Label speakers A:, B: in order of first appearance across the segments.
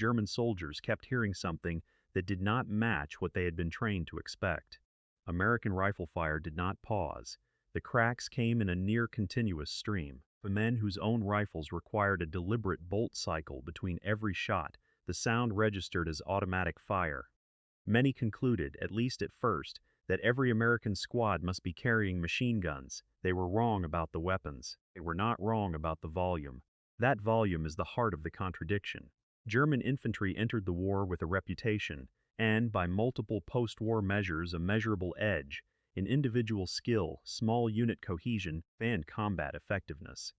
A: German soldiers kept hearing something that did not match what they had been trained to expect. American rifle fire did not pause. The cracks came in a near-continuous stream. For men whose own rifles required a deliberate bolt cycle between every shot, the sound registered as automatic fire. Many concluded, at least at first, that every American squad must be carrying machine guns. They were wrong about the weapons. They were not wrong about the volume. That volume is the heart of the contradiction. German infantry entered the war with a reputation, and, by multiple post-war measures, a measurable edge in individual skill, small unit cohesion, and combat effectiveness.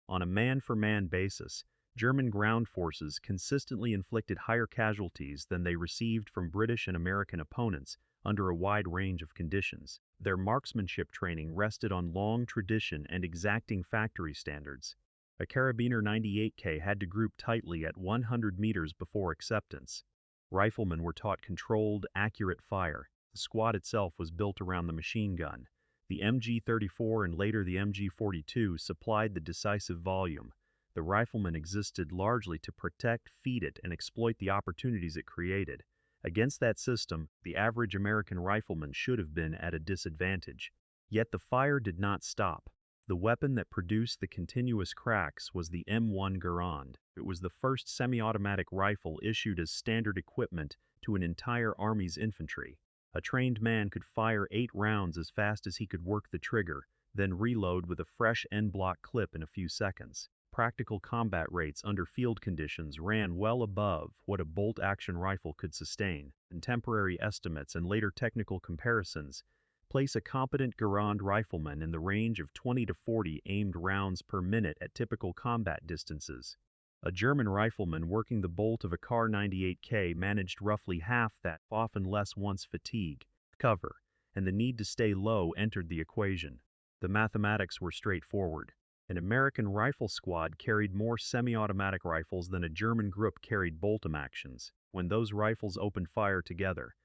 A: On a man-for-man basis, German ground forces consistently inflicted higher casualties than they received from British and American opponents under a wide range of conditions. Their marksmanship training rested on long tradition and exacting factory standards. A Carabiner 98K had to group tightly at 100 meters before acceptance. Riflemen were taught controlled, accurate fire. The squad itself was built around the machine gun. The MG-34 and later the MG-42 supplied the decisive volume. The rifleman existed largely to protect, feed it, and exploit the opportunities it created. Against that system, the average American rifleman should have been at a disadvantage. Yet the fire did not stop. The weapon that produced the continuous cracks was the M1 Garand. It was the first semi-automatic rifle issued as standard equipment to an entire army's infantry. A trained man could fire 8 rounds as fast as he could work the trigger, then reload with a fresh en-bloc clip in a few seconds. Practical combat rates under field conditions ran well above what a bolt-action rifle could sustain. Contemporary estimates and later technical comparisons place a competent Garand rifleman in the range of 20 to 40 aimed rounds per minute at typical combat distances. A German rifleman working the bolt of a Kar 98K managed roughly half that, often less once fatigue, cover, and the need to stay low entered the equation. The mathematics were straightforward. An American rifle squad carried more semi-automatic rifles than a German group carried bolt-actions. When those rifles opened fire together,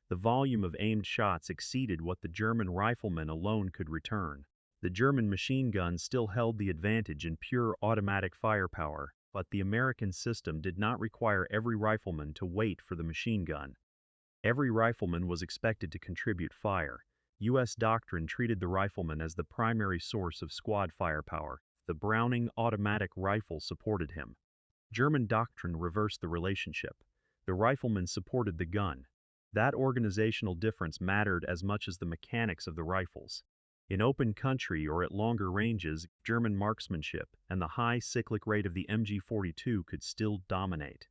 A: the volume of aimed shots exceeded what the German rifleman alone could return. The German machine gun still held the advantage in pure automatic firepower, but the American system did not require every rifleman to wait for the machine gun. Every rifleman was expected to contribute fire. U.S. doctrine treated the rifleman as the primary source of squad firepower. The Browning automatic rifle supported him. German doctrine reversed the relationship. The rifleman supported the gun. That organizational difference mattered as much as the mechanics of the rifles. In open country or at longer ranges, German marksmanship and the high cyclic rate of the MG-42 could still dominate.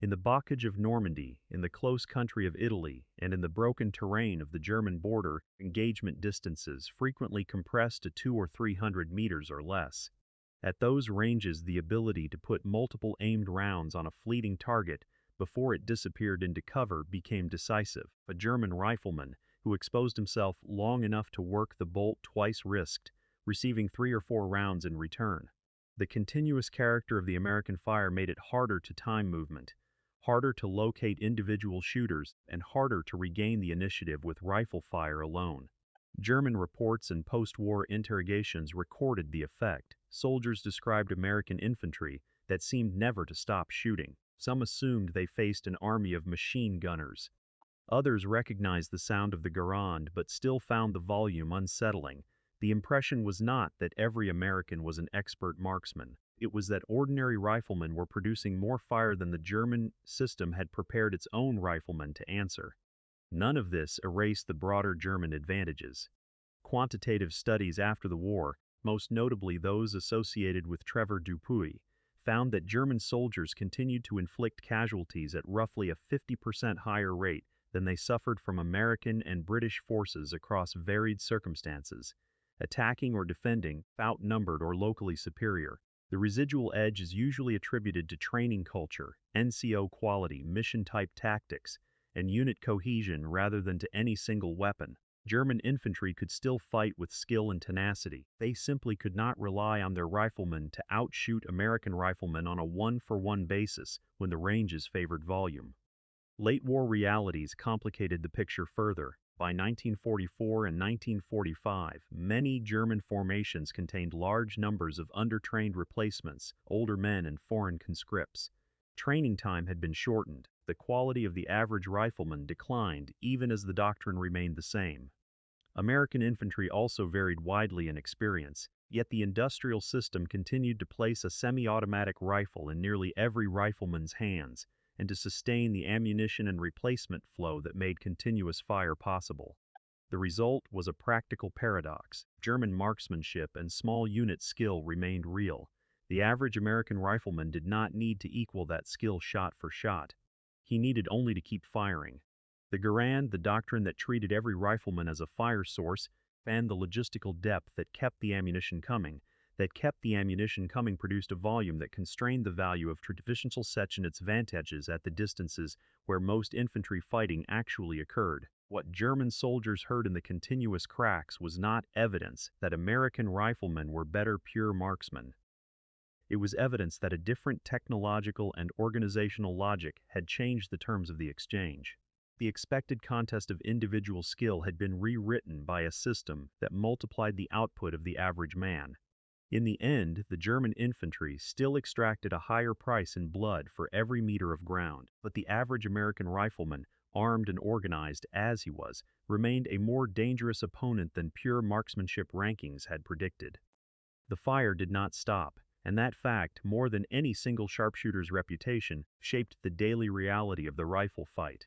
A: In the bocage of Normandy, in the close country of Italy, and in the broken terrain of the German border, engagement distances frequently compressed to 200 or 300 meters or less. At those ranges, the ability to put multiple aimed rounds on a fleeting target before it disappeared into cover became decisive. A German rifleman who exposed himself long enough to work the bolt twice risked receiving 3 or 4 rounds in return. The continuous character of the American fire made it harder to time movement, harder to locate individual shooters, and harder to regain the initiative with rifle fire alone. German reports and post-war interrogations recorded the effect. Soldiers described American infantry that seemed never to stop shooting. Some assumed they faced an army of machine gunners. Others recognized the sound of the Garand but still found the volume unsettling. The impression was not that every American was an expert marksman. It was that ordinary riflemen were producing more fire than the German system had prepared its own riflemen to answer. None of this erased the broader German advantages. Quantitative studies after the war, most notably those associated with Trevor Dupuy, found that German soldiers continued to inflict casualties at roughly a 50% higher rate than they suffered from American and British forces across varied circumstances, attacking or defending, outnumbered or locally superior. The residual edge is usually attributed to training culture, NCO quality, mission-type tactics, and unit cohesion rather than to any single weapon. German infantry could still fight with skill and tenacity. They simply could not rely on their riflemen to outshoot American riflemen on a one-for-one basis when the ranges favored volume. Late war realities complicated the picture further. By 1944 and 1945, many German formations contained large numbers of undertrained replacements, older men and foreign conscripts. Training time had been shortened. The quality of the average rifleman declined even as the doctrine remained the same. American infantry also varied widely in experience, yet the industrial system continued to place a semi-automatic rifle in nearly every rifleman's hands and to sustain the ammunition and replacement flow that made continuous fire possible. The result was a practical paradox. German marksmanship and small unit skill remained real. The average American rifleman did not need to equal that skill shot for shot. He needed only to keep firing. The Garand, the doctrine that treated every rifleman as a fire source, fanned the logistical depth that kept the ammunition coming. Produced a volume that constrained the value of traditional sets and its advantages at the distances where most infantry fighting actually occurred. What German soldiers heard in the continuous cracks was not evidence that American riflemen were better pure marksmen. It was evidence that a different technological and organizational logic had changed the terms of the exchange. The expected contest of individual skill had been rewritten by a system that multiplied the output of the average man. In the end, the German infantry still extracted a higher price in blood for every meter of ground, but the average American rifleman, armed and organized as he was, remained a more dangerous opponent than pure marksmanship rankings had predicted. The fire did not stop, and that fact, more than any single sharpshooter's reputation, shaped the daily reality of the rifle fight.